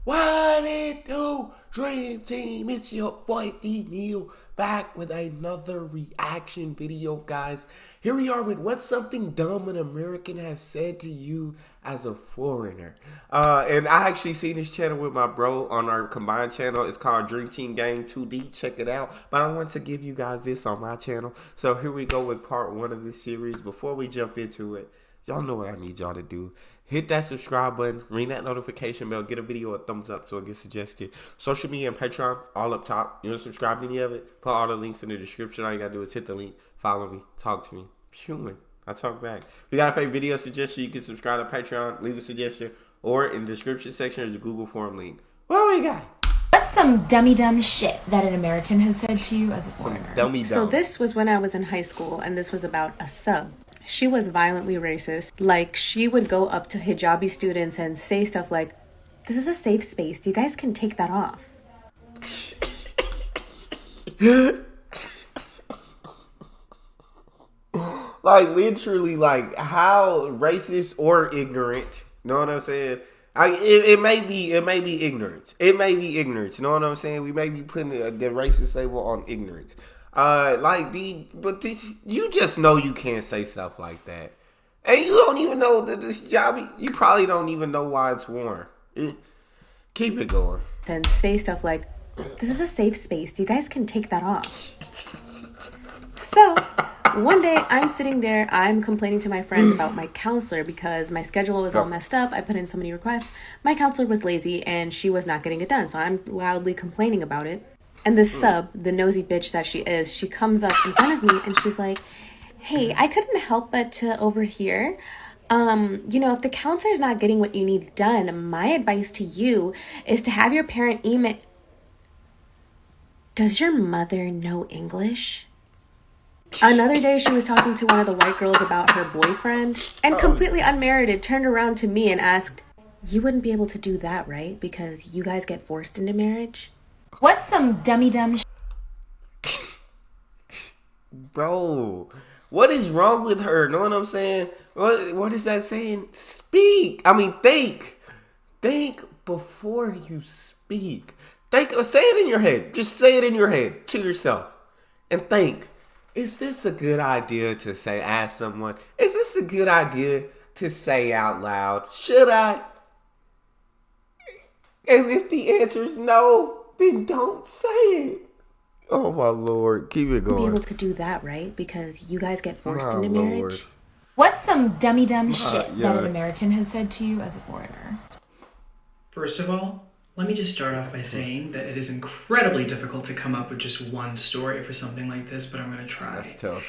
What it do, Dream Team? It's your boy Neal back with another reaction video, guys. Here we are with what's something dumb an American has said to you as a foreigner. And I actually seen this channel with my bro on our combined channel. It's called Dream Team Gang 2D. Check it out. But I want to give you guys this on my channel. So here we go with part one of this series. Before we jump into it, y'all know what I need y'all to do. Hit that subscribe button, ring that notification bell, get a video a thumbs up so it gets suggested. Social media and Patreon, all up top. You don't subscribe to any of it? Put all the links in the description. All you gotta do is hit the link, follow me, talk to me. Human. I talk back. If you got a favorite video suggestion, you can subscribe to Patreon, leave a suggestion, or in the description section is the Google form link. What we got? What's some dumb shit that an American has said to you as a foreigner? Dumb. So this was when I was in high school, and this was about a sub. She was violently racist. Like, she would go up to hijabi students and say stuff like, "This is a safe space. You guys can take that off." Like, literally, like, how racist or ignorant, you know what I'm saying? It may be ignorance. It may be ignorance, you know what I'm saying? We may be putting the racist label on ignorance. You just know you can't say stuff like that. And you don't even know that this job, you probably don't even know why it's worn. Keep it going. Then say stuff like, "This is a safe space. You guys can take that off." So one day I'm sitting there, I'm complaining to my friends about my counselor because my schedule was all messed up. I put in so many requests. My counselor was lazy and she was not getting it done. So I'm loudly complaining about it. And the sub, the nosy bitch that she is, she comes up in front of me and she's like, "Hey, I couldn't help but to overhear. If the counselor's not getting what you need done, my advice to you is to have your parent email." Does your mother know English? Another day, she was talking to one of the white girls about her boyfriend and completely unmerited turned around to me and asked, "You wouldn't be able to do that, right? Because you guys get forced into marriage?" What's some dumb Bro, what is wrong with her? Know what I'm saying? What is that saying? Speak. I mean, think. Think before you speak. Think, or say it in your head. Just say it in your head to yourself. And think, is this a good idea to say, ask someone? Is this a good idea to say out loud? Should I? And if the answer is no, then don't say it. Oh my Lord, keep it going. Be able to do that, right? Because you guys get forced into marriage. What's some dumb shit that an American has said to you as a foreigner? First of all, let me just start off by saying that it is incredibly difficult to come up with just one story for something like this, but I'm going to try. That's tough.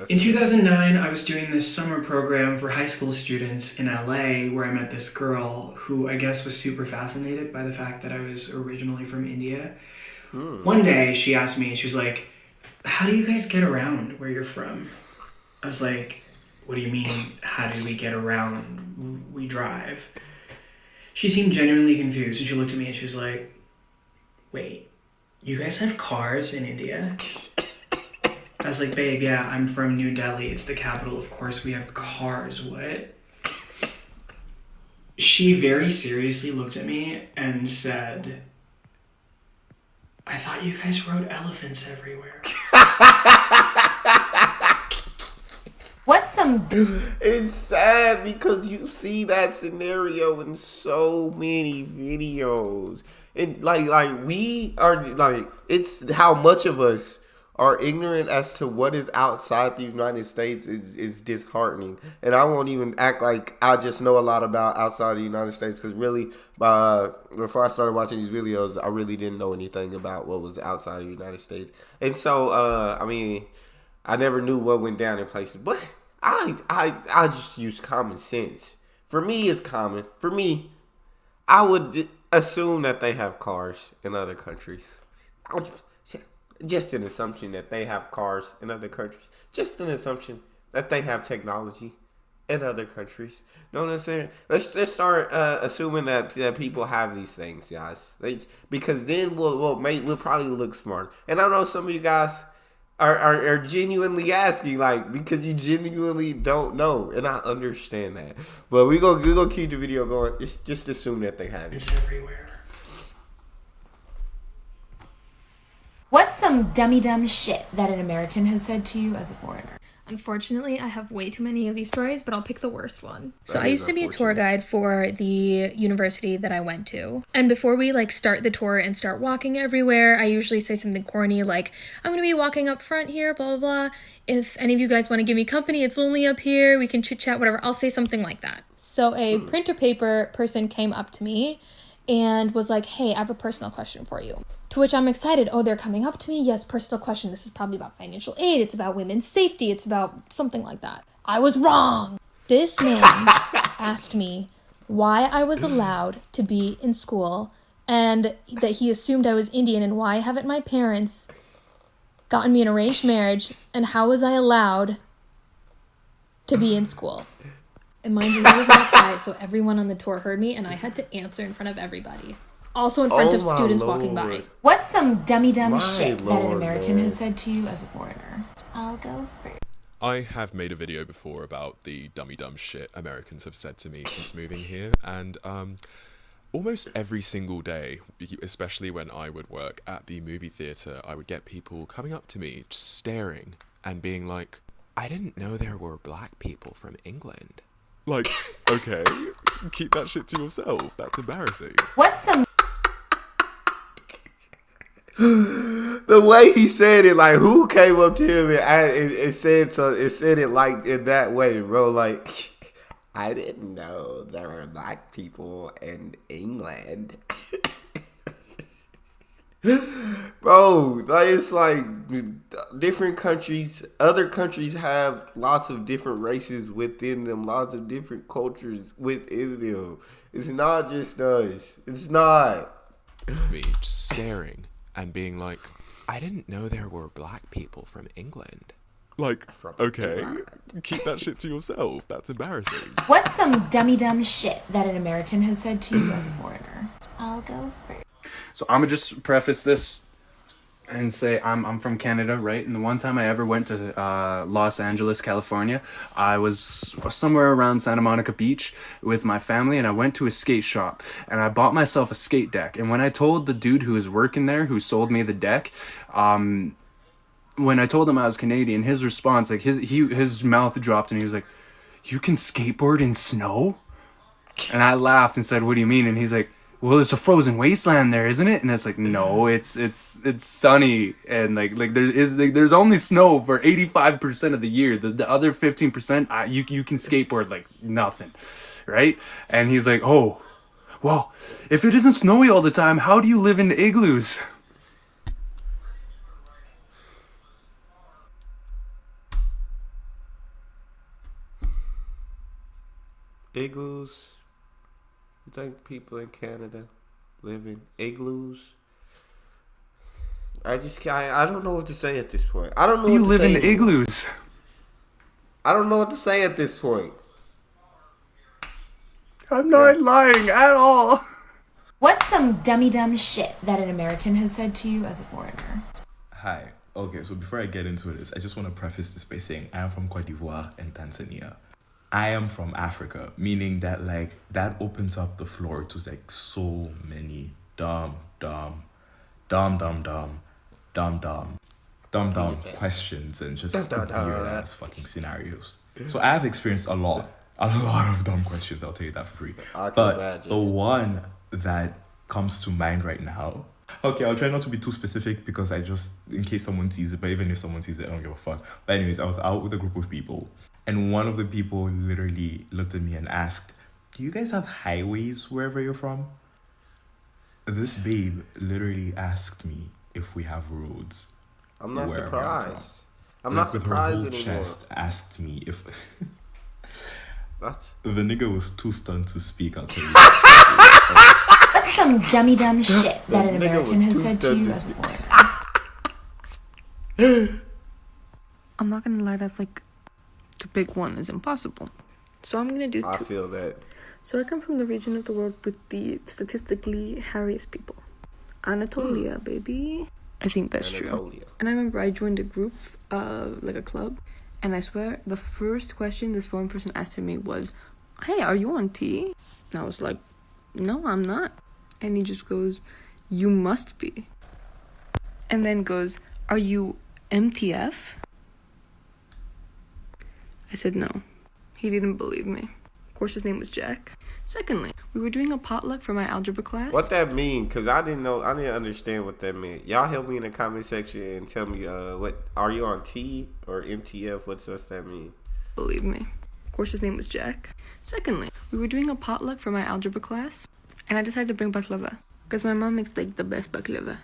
In 2009, I was doing this summer program for high school students in LA where I met this girl who I guess was super fascinated by the fact that I was originally from India. One day she asked me, she was like, "How do you guys get around where you're from?" I was like, "What do you mean, how do we get around? We drive." She seemed genuinely confused and she looked at me and she was like, "Wait, you guys have cars in India?" I was like, "Babe, yeah, I'm from New Delhi. It's the capital. Of course we have cars. What?" She very seriously looked at me and said, "I thought you guys rode elephants everywhere." What's some It's sad because you see that scenario in so many videos. And like we are like, it's how much of us are ignorant as to what is outside the United States is disheartening. And I won't even act like I just know a lot about outside the United States, because really, before I started watching these videos, I really didn't know anything about what was outside the United States. And so, I mean, I never knew what went down in places. But I just use common sense. For me, it's common. For me, I would assume that they have cars in other countries. Just an assumption that they have cars in other countries. Just an assumption that they have technology in other countries. Know what I'm saying? Let's just start assuming that people have these things, guys. Because then we'll probably look smart. And I know some of you guys are genuinely asking, like, because you genuinely don't know, and I understand that. But we gonna keep the video going. Just assume that they have it. It's everywhere. some dumb shit that an American has said to you as a foreigner? Unfortunately, I have way too many of these stories, but I'll pick the worst one. So I used to be a tour guide for the university that I went to. And before we start the tour and start walking everywhere, I usually say something corny like, I'm going to be walking up front here, blah, blah, blah. If any of you guys want to give me company, it's lonely up here. We can chit chat, whatever. I'll say something like that. So a printer paper person came up to me and was like, hey, I have a personal question for you. To which I'm excited. Oh, they're coming up to me. Yes, personal question. This is probably about financial aid. It's about women's safety. It's about something like that. I was wrong. This man asked me why I was allowed to be in school and that he assumed I was Indian and why haven't my parents gotten me an arranged marriage and how was I allowed to be in school? And mind you, I was outside, so everyone on the tour heard me and I had to answer in front of everybody. Also in front of students walking by. What's some dumb shit that an American has said to you as a foreigner? I'll go first. I have made a video before about the dumb shit Americans have said to me since moving here, and almost every single day, especially when I would work at the movie theatre, I would get people coming up to me, just staring, and being like, I didn't know there were black people from England. Like, okay, keep that shit to yourself, that's embarrassing. What's some... The way he said it, like, who came up to him and said it like in that way, bro? Like, I didn't know there were black people in England. Bro, like, it's like different countries, other countries have lots of different races within them, lots of different cultures within them. It's not just us. It's not. Me just staring and being like, I didn't know there were black people from England. Like, okay, keep that shit to yourself. That's embarrassing. What's some dumb shit that an American has said to you as a foreigner? I'll go first. So I'm gonna just preface this and say I'm from Canada, right? And the one time I ever went to Los Angeles, California, I was somewhere around Santa Monica Beach with my family, and I went to a skate shop and I bought myself a skate deck. And when I told the dude who was working there, who sold me the deck, when I told him I was Canadian, his response, like his mouth dropped and he was like, "You can skateboard in snow?" And I laughed and said, "What do you mean?" And he's like, well, it's a frozen wasteland there, isn't it? And it's like, no, it's sunny, and like there's only snow for 85% of the year. The other 15%, you can skateboard like nothing, right? And he's like, oh, well, if it isn't snowy all the time, how do you live in igloos? Igloos. You think people in Canada live in igloos? I don't know what to say at this point. I don't know. You live in igloos. I don't know what to say at this point. I'm not lying at all. What's some dumb shit that an American has said to you as a foreigner? Hi. Okay, so before I get into this, I just want to preface this by saying I am from Cote d'Ivoire and Tanzania. I am from Africa, meaning that like that opens up the floor to like so many dumb questions and just weird ass fucking scenarios. So I have experienced a lot of dumb questions. I'll tell you that for free. But the one that comes to mind right now. Okay, I'll try not to be too specific because I just, in case someone sees it, but even if someone sees it, I don't give a fuck. But anyways, I was out with a group of people. And one of the people literally looked at me and asked, do you guys have highways wherever you're from? This babe literally asked me if we have roads. I'm not surprised. I'm not surprised with her whole anymore. Chest asked me if... That's... The nigga was too stunned to speak. I'll tell you. What's some dumb shit that an American has said to you as a foreigner? I'm not gonna lie, that's like... to pick one is impossible. So I'm gonna do two. I feel that. So I come from the region of the world with the statistically hairiest people. Anatolia, baby. I think that's true. And I remember I joined a group, like a club, and I swear the first question this one person asked me was, hey, are you on T? And I was like, no, I'm not. And he just goes, you must be. And then goes, Are you MTF? I said no. He didn't believe me. Of course, his name was Jack. Secondly, we were doing a potluck for my algebra class. What that mean? Because I didn't understand what that meant. Y'all help me in the comment section and tell me, what are you on T or MTF? What's that mean? Believe me. Of course, his name was Jack. Secondly, we were doing a potluck for my algebra class, and I decided to bring baklava because my mom makes like the best baklava.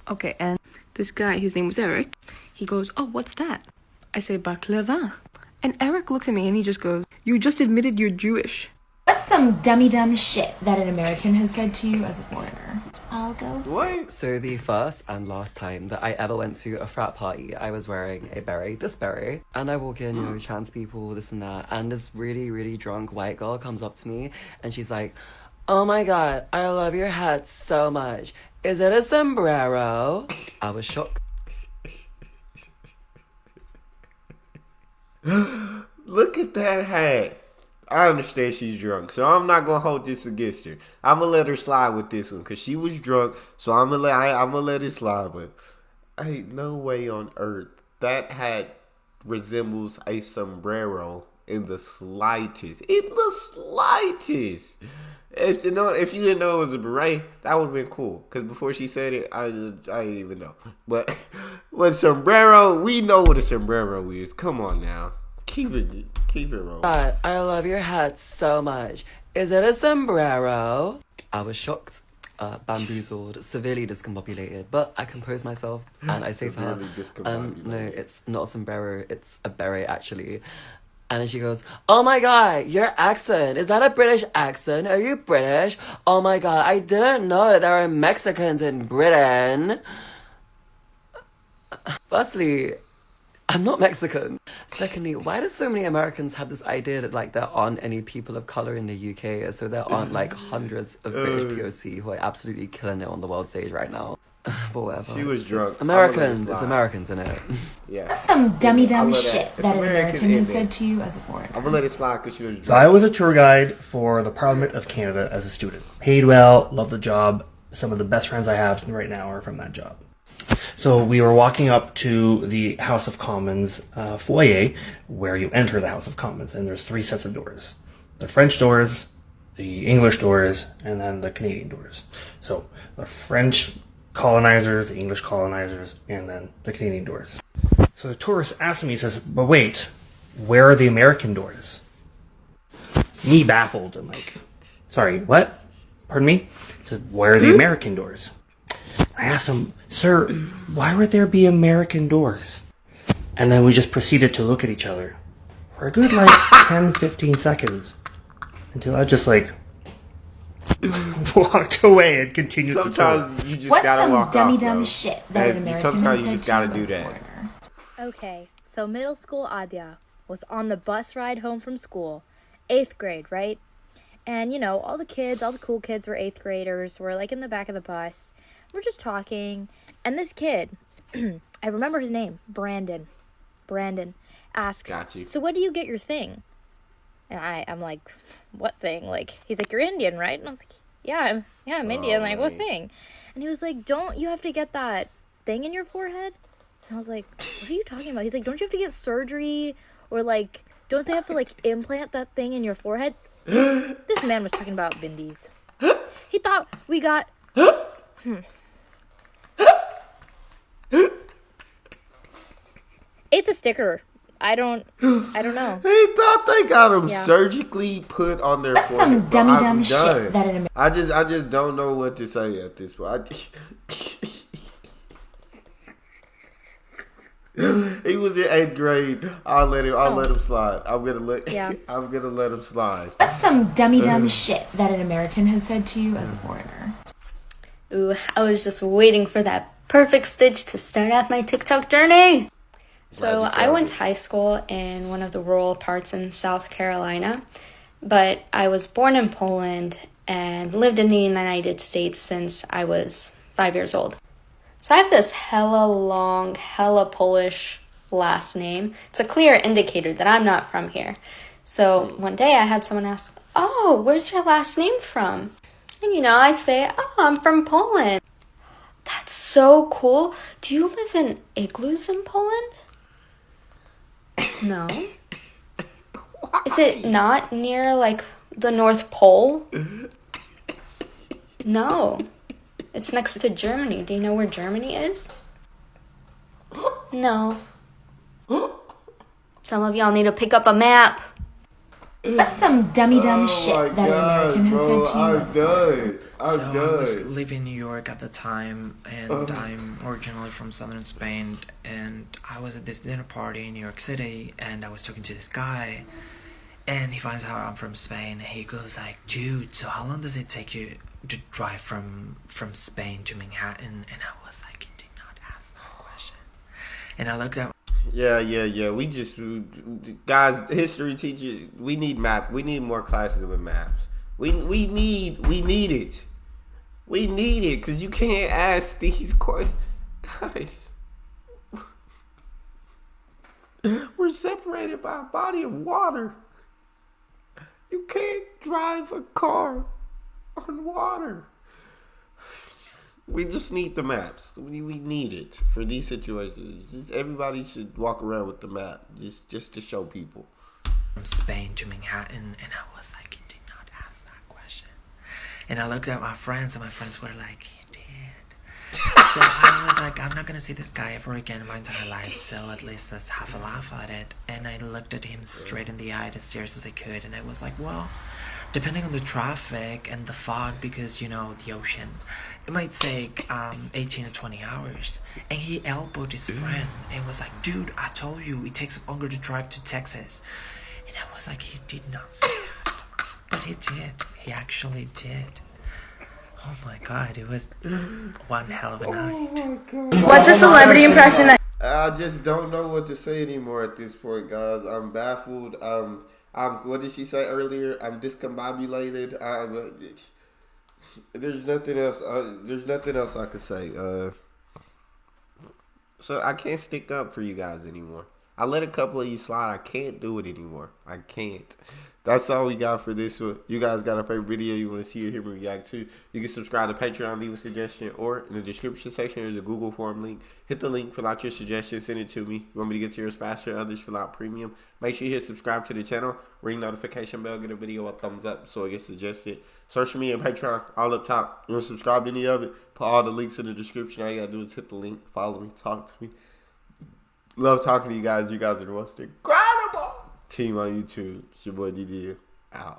Okay, and this guy, his name was Eric, he goes, "Oh, what's that?" I say baklava. And Eric looks at me and he just goes, "You just admitted you're Jewish." What's some dumb shit that an American has said to you as a foreigner? I'll go. What? So the first and last time that I ever went to a frat party, I was wearing a beret, this beret, and I walk in, you know, trans people, this and that, and this really, really drunk white girl comes up to me, and she's like, "Oh my god, I love your hat so much. Is it a sombrero?" I was shocked. Look at that hat. I understand she's drunk, so I'm not gonna hold this against her. I'm gonna let her slide with this one because she was drunk. So I'm gonna let it slide. But ain't no way on earth that hat resembles a sombrero in the slightest. In the slightest. If you didn't know it was a beret, that would have been cool. Because before she said it, I didn't even know. But with sombrero, we know what a sombrero is. Come on now. Keep it rolling. God, I love your hat so much. Is it a sombrero? I was shocked, bamboozled, severely discombobulated. But I compose myself and I say to her, "No, it's not a sombrero. It's a beret, actually." And then she goes, "Oh my god, your accent. Is that a British accent? Are you British? Oh my god, I didn't know that there are Mexicans in Britain." Firstly, I'm not Mexican. Secondly, why do so many Americans have this idea that like there aren't any people of color in the UK, so there aren't like hundreds of British POC who are absolutely killing it on the world stage right now? But whatever. She was drunk. It's Americans. It's Americans in it. Yeah. What's some dumb shit that an American has said to you as a foreigner? I'm gonna let it slide because she was drunk. So I was a tour guide for the Parliament of Canada as a student. Paid well, loved the job. Some of the best friends I have right now are from that job. So we were walking up to the House of Commons foyer where you enter the House of Commons, and there's 3 sets of doors. The French doors, the English doors, and then the Canadian doors. So the French colonizers, the English colonizers, and then the Canadian doors. So the tourist asked me, he says, "But wait, where are the American doors?" Me baffled. I'm like, "Sorry, what? Pardon me?" He said, "Where are the American doors?" I asked him, "Sir, why would there be American doors?" And then we just proceeded to look at each other for a good 10, 15 seconds until I just walked away and continued to talk. Sometimes you just gotta walk off, dumb shit that an American sometimes you has just said to gotta you do as a that. foreigner? Okay, so middle school Adya was on the bus ride home from school. 8th grade, right? And, you know, all the cool kids were 8th graders, were like in the back of the bus. We're just talking. And this kid, I remember his name, Brandon, asks, "So what do you get your thing?" And I'm like, "What thing?" Like, he's like, "You're Indian, right?" And I was like, yeah, I'm Indian. Like, what thing? And he was like, "Don't you have to get that thing in your forehead?" And I was like, "What are you talking about?" He's like, "Don't you have to get surgery? Or, like, don't they have to, like, implant that thing in your forehead?" This man was talking about Bindis. He thought we got... It's a sticker. I don't know. They thought they got them surgically put on their forehead. Some dumb shit that an I just don't know what to say at this point. He was in 8th grade. I'll let him slide. I'm gonna let him slide. What's some dumb shit that an American has said to you as a foreigner? Ooh, I was just waiting for that perfect stitch to start off my TikTok journey. So I went to high school in one of the rural parts in South Carolina, but I was born in Poland and lived in the United States since I was 5 years old. So I have this hella long, hella Polish last name. It's a clear indicator that I'm not from here. So one day I had someone ask, "Oh, where's your last name from?" And I'd say, "Oh, I'm from Poland." That's so cool. Do you live in igloos in Poland? No. Is it not near, like, the North Pole? No. It's next to Germany. Do you know where Germany is? No. Some of y'all need to pick up a map. That's some dumb shit that an American has said to you as a foreigner. I was living in New York at the time, and I'm originally from southern Spain, and I was at this dinner party in New York City, and I was talking to this guy, and he finds out I'm from Spain, and he goes like, dude, so how long does it take you to drive from Spain to Manhattan? And I was like, you did not ask that question. And I looked at Yeah. We just, guys, history teachers, we need more classes with maps. We need it. We need it, because you can't ask these questions. Guys, we're separated by a body of water. You can't drive a car on water. We just need the maps. We need it for these situations. Just everybody should walk around with the map, just to show people. From Spain to Manhattan, and I was like, you did not ask that question. And I looked at my friends, and my friends were like, you did. So I was like, I'm not gonna see this guy ever again in my entire life, so at least let's have a laugh at it. And I looked at him straight in the eye, as serious as I could, and I was like, well, depending on the traffic and the fog, because, you know, the ocean, it might take 18 to 20 hours. And he elbowed his friend and was like, dude, I told you it takes longer to drive to Texas. And I was like, he did not say that. But he did. He actually did. Oh my god, it was one hell of a night. Oh my god. What's a celebrity impression that... I just don't know what to say anymore at this point, guys. I'm baffled. What did she say earlier? I'm discombobulated. There's nothing else. There's nothing else I could say. So I can't stick up for you guys anymore. I let a couple of you slide. I can't do it anymore. I can't. That's all we got for this one. You guys got a favorite video you want to see or hear me react to, you can subscribe to Patreon, leave a suggestion, or in the description section there's a Google form link. Hit the link, fill out your suggestion, send it to me. You want me to get to yours faster, others fill out premium. Make sure you hit subscribe to the channel, ring notification bell, get a video a thumbs up so it gets suggested. Search me and Patreon all up top. You want to subscribe to any of it, put all the links in the description. All you gotta do is hit the link, follow me, talk to me. Love talking to you guys. You guys are the most incredible team on YouTube. It's your boy DD. Out.